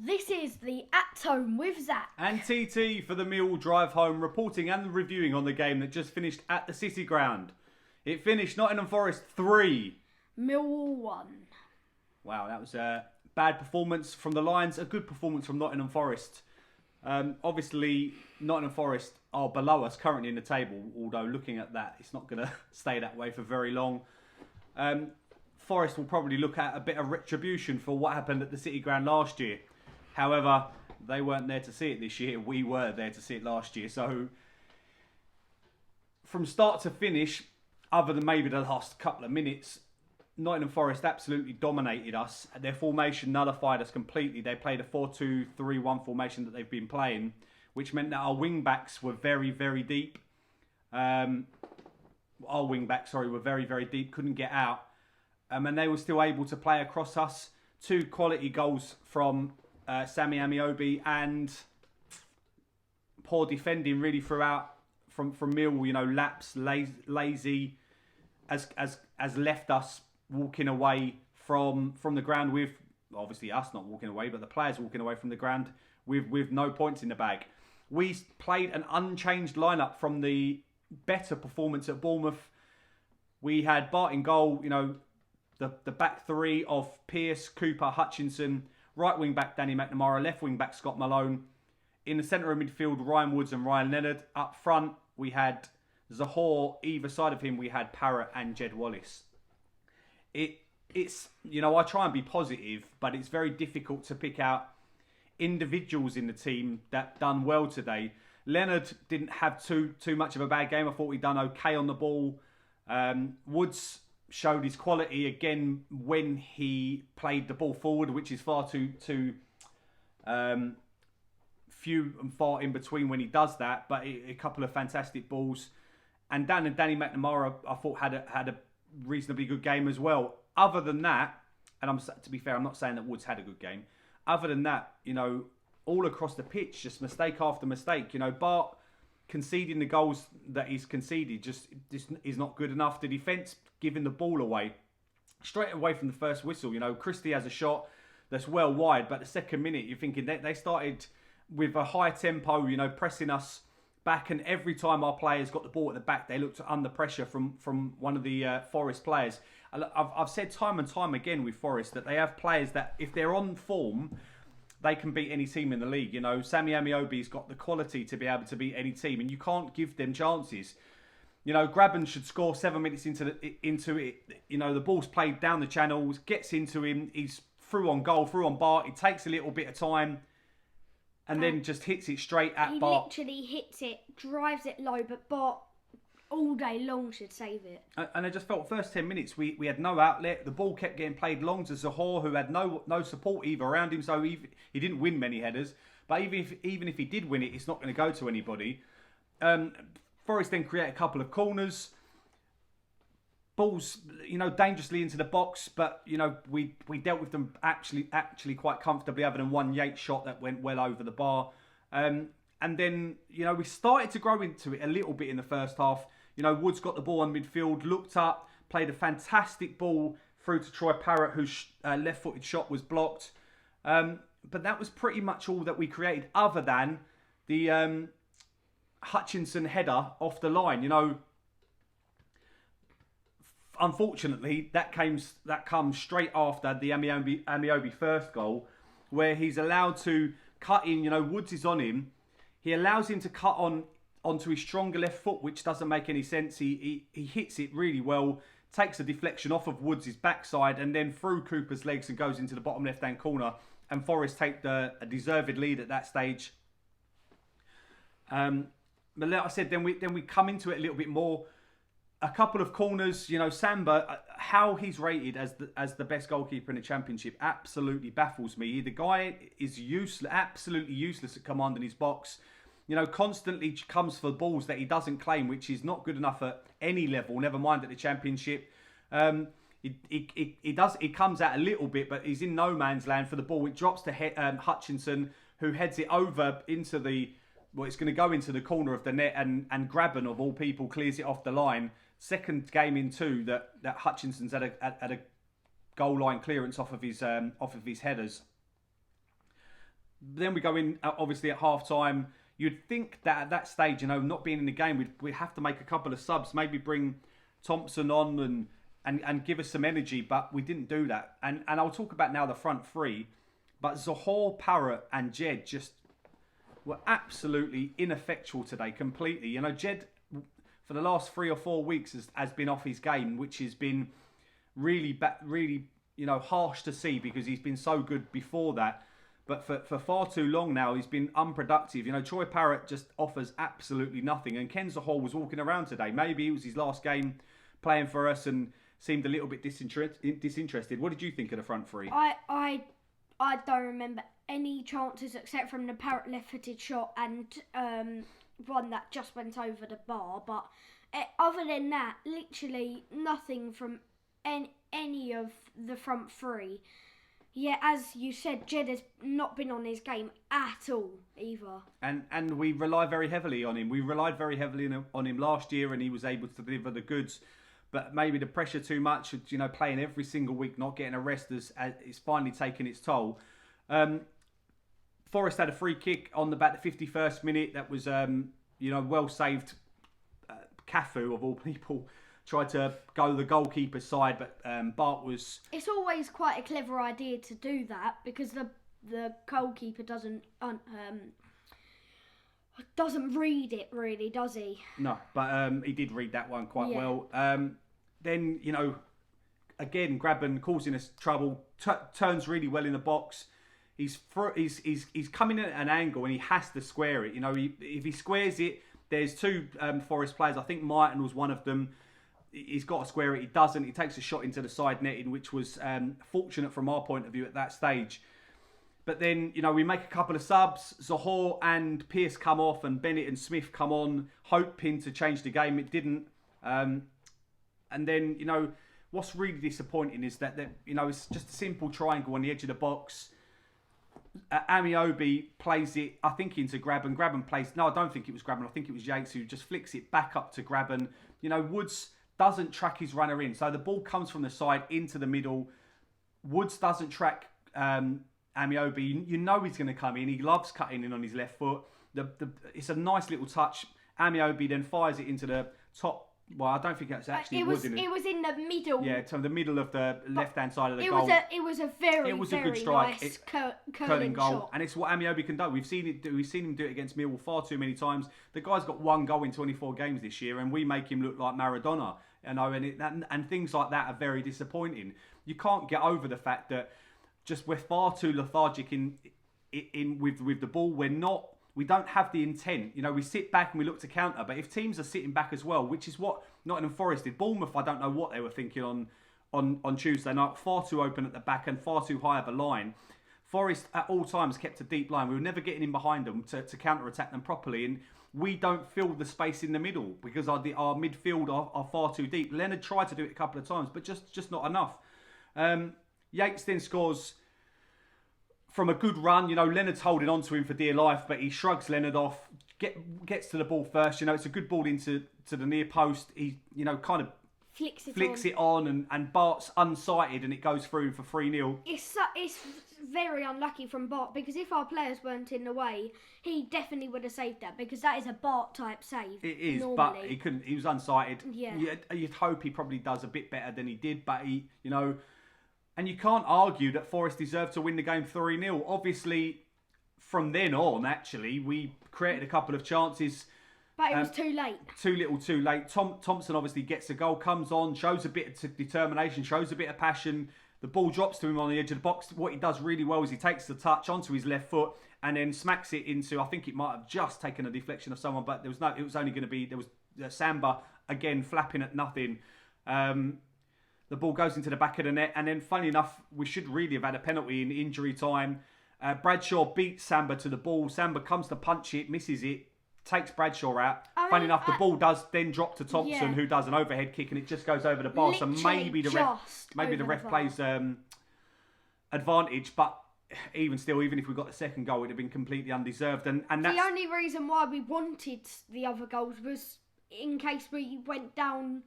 This is the At Home with Zac and TT for the Millwall drive home, reporting and reviewing on the game that just finished at the City Ground. It finished Nottingham Forest 3. Millwall 1. Wow, that was a bad performance from the Lions, a good performance from Nottingham Forest. Obviously, Nottingham Forest are below us currently in the table, although looking at that, it's not going to stay that way for very long. Forest will probably look at a bit of retribution for what happened at the City Ground last year. However, they weren't there to see it this year. We were there to see it last year. So, from start to finish, other than maybe the last couple of minutes, Nottingham Forest absolutely dominated us. Their formation nullified us completely. They played a 4-2-3-1 formation that they've been playing, which meant that our wing-backs were very, very deep. Our wing-backs, were very, very deep, couldn't get out. And they were still able to play across us. 2 quality goals from Sammy Amiobi, and poor defending really throughout from Millwall. You know, lapse, lazy, has left us walking away from the ground with, obviously us not walking away, but the players walking away from the ground with no points in the bag. We played an unchanged lineup from the better performance at Bournemouth. We had Bart in goal, you know, the back three of Pearce, Cooper, Hutchinson, right wing back Danny McNamara, left wing back Scott Malone. In the centre of midfield, Ryan Woods and Ryan Leonard. Up front, we had Zahor. Either side of him, we had Parrott and Jed Wallace. It's, you know, I try and be positive, but it's very difficult to pick out individuals in the team that done well today. Leonard didn't have too much of a bad game. I thought he'd done okay on the ball. Woods showed his quality again when he played the ball forward, which is far too few and far in between when he does that. But a couple of fantastic balls, and Danny McNamara, I thought had a reasonably good game as well. Other than that, and to be fair, I'm not saying that Woods had a good game. Other than that, you know, all across the pitch, just mistake after mistake. You know, Bart conceding the goals that he's conceded just is not good enough. The defence giving the ball away straight away from the first whistle. You know, Christie has a shot that's well wide, but the second minute you're thinking they started with a high tempo, you know, pressing us back, and every time our players got the ball at the back, they looked under pressure from one of the Forest players. I've said time and time again with Forest that they have players that, if they're on form, they can beat any team in the league. You know, Sammy Amiobi's got the quality to be able to beat any team, and you can't give them chances. You know, Graben should score 7 minutes into it. You know, the ball's played down the channels, gets into him, he's through on goal, through on Bart. It takes a little bit of time, and then just hits it straight at Bart. He literally hits it, drives it low, but Bart all day long should save it. And I just felt first 10 minutes we had no outlet. The ball kept getting played long to Zahor, who had no support either around him, so he didn't win many headers. But even if he did win it, it's not going to go to anybody. Forest then create a couple of corners. Balls, you know, dangerously into the box, but, you know, we dealt with them actually quite comfortably, other than one Yates shot that went well over the bar. And then, you know, we started to grow into it a little bit in the first half. You know, Woods got the ball on midfield, looked up, played a fantastic ball through to Troy Parrott, whose left-footed shot was blocked. But that was pretty much all that we created, other than the Hutchinson header off the line. You know, unfortunately, that comes straight after the Amiobi first goal, where he's allowed to cut in. You know, Woods is on him. He allows him to cut onto his stronger left foot, which doesn't make any sense. He hits it really well, takes a deflection off of Woods' backside, and then through Cooper's legs and goes into the bottom left-hand corner. And Forest take a deserved lead at that stage. But like I said, then we come into it a little bit more. A couple of corners, you know, Samba, how he's rated as the best goalkeeper in the Championship absolutely baffles me. The guy is absolutely useless at commanding his box. You know, constantly comes for balls that he doesn't claim, which is not good enough at any level, never mind at the Championship. He comes out a little bit, but he's in no man's land for the ball. It drops to Hutchinson, who heads it over into it's going to go into the corner of the net, and Graben, of all people, clears it off the line. Second game in 2 that Hutchinson's had a goal line clearance off of his headers. Then we go in, obviously, at half-time. You'd think that at that stage, not being in the game, we'd have to make a couple of subs, maybe bring Thompson on and give us some energy, but we didn't do that. And I'll talk about now the front three, but Zohore, Parrott and Jed just were absolutely ineffectual today, completely. Jed, for the last 3 or 4 weeks, has been off his game, which has been really, harsh to see because he's been so good before that. But for far too long now, he's been unproductive. Troy Parrott just offers absolutely nothing. And Ken Zohore was walking around today. Maybe it was his last game playing for us and seemed a little bit disinterested. What did you think of the front three? I don't remember any chances except from the Parrott left-footed shot and one that just went over the bar. But other than that, literally nothing from any of the front three. Yeah, as you said, Jed has not been on his game at all either. And we rely very heavily on him. We relied very heavily on him last year and he was able to deliver the goods. But maybe the pressure too much, playing every single week, not getting a rest is finally taking its toll. Forest had a free kick on about the 51st minute. That was, well saved. Cafu, of all people, tried to go the goalkeeper's side, but Bart was... It's always quite a clever idea to do that because the goalkeeper doesn't read it really, does he? No, but he did read that one quite well. Then, again, Grabban causing us trouble, turns really well in the box. He's coming in at an angle and he has to square it. If he squares it, there's two Forest players. I think Martin was one of them. He's got to square it. He doesn't. He takes a shot into the side netting, which was fortunate from our point of view at that stage. But then, we make a couple of subs. Zohore and Pearce come off and Bennett and Smith come on, hoping to change the game. It didn't. And then, what's really disappointing is that it's just a simple triangle on the edge of the box. Amiobi plays it, I think, into Grabban. Grabban plays... No, I don't think it was Grabban. I think it was Yates who just flicks it back up to Grabban. Woods doesn't track his runner in. So the ball comes from the side into the middle. Woods doesn't track Amiobi. He's going to come in. He loves cutting in on his left foot. It's a nice little touch. Amiobi then fires it into the top. Well, I don't think that's actually it was in the middle. Yeah, to the middle of the left-hand side of the goal. It was a good strike. Nice curling goal. Shot. And it's what Amiobi can do. We've seen him do it against Millwall far too many times. The guy's got 1 goal in 24 games this year, and we make him look like Maradona. And things like that are very disappointing. You can't get over the fact that just we're far too lethargic in with the ball. We don't have the intent. We sit back and we look to counter. But if teams are sitting back as well, which is what Nottingham Forest did. Bournemouth, I don't know what they were thinking on Tuesday night. Far too open at the back and far too high of a line. Forest at all times kept a deep line. We were never getting in behind them to counter-attack them properly. And we don't fill the space in the middle because our midfield are far too deep. Leonard tried to do it a couple of times, but just not enough. Yates then scores... From a good run, Leonard's holding on to him for dear life, but he shrugs Leonard off, gets to the ball first. It's a good ball into the near post. He, kind of flicks it on and Bart's unsighted and it goes through for 3-0. It's very unlucky from Bart because if our players weren't in the way, he definitely would have saved that because that is a Bart-type save. It is, normally. But he couldn't. He was unsighted. Yeah. You'd hope he probably does a bit better than he did, but he, And you can't argue that Forest deserved to win the game 3-0. Obviously, from then on, actually, we created a couple of chances. But it was too late. Too little, too late. Thompson obviously gets a goal, comes on, shows a bit of determination, shows a bit of passion. The ball drops to him on the edge of the box. What he does really well is he takes the touch onto his left foot and then smacks it into, I think it might have just taken a deflection of someone, but it was only going to be, there was Samba, again, flapping at nothing. The ball goes into the back of the net, and then, funny enough, we should really have had a penalty in injury time. Bradshaw beats Samba to the ball. Samba comes to punch it, misses it, takes Bradshaw out. Funny enough, the ball does then drop to Thompson, who does an overhead kick, and it just goes over the bar. So maybe the ref plays advantage, but even still, even if we got the second goal, it would have been completely undeserved. And that's... The only reason why we wanted the other goals was in case we went down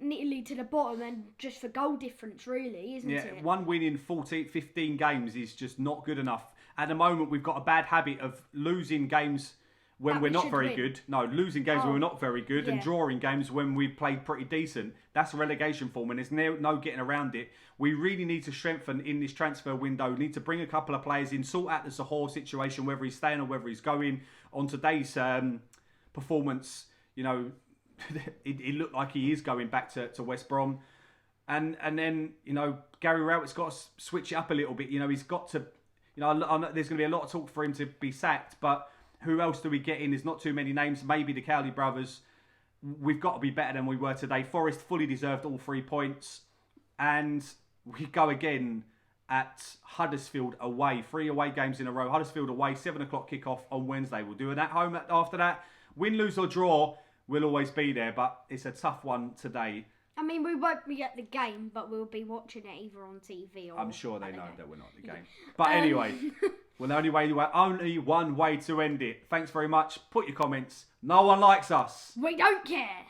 nearly to the bottom and just for goal difference, really, isn't it? Yeah, 1 win in 15 games is just not good enough. at the moment we've got a bad habit of losing games when That we're we not should very win. good. No, losing games when we're not very good and yeah. drawing games when we've played pretty decent. That's relegation form, and there's no getting around it. We really need to strengthen in this transfer window. We need to bring a couple of players in, sort out the Sahor situation, whether he's staying or whether he's going. On today's performance, you know, it looked like he is going back to West Brom. And then, you know, Gary Rowett's got to switch it up a little bit. You know, he's got to, you know, there's going to be a lot of talk for him to be sacked, but who else do we get in? There's not too many names. Maybe the Cowley brothers. We've got to be better than we were today. Forest fully deserved all 3 points. And we go again at Huddersfield away. 3 away games in a row. Huddersfield away, 7 o'clock kickoff on Wednesday. We'll do it at home after that. Win, lose or draw, we'll always be there. But it's a tough one today. I mean, we won't be at the game, but we'll be watching it either on TV or... I'm sure they know that we're not at the game. But anyway, well, only one way to end it. Thanks very much. Put your comments. No one likes us. We don't care.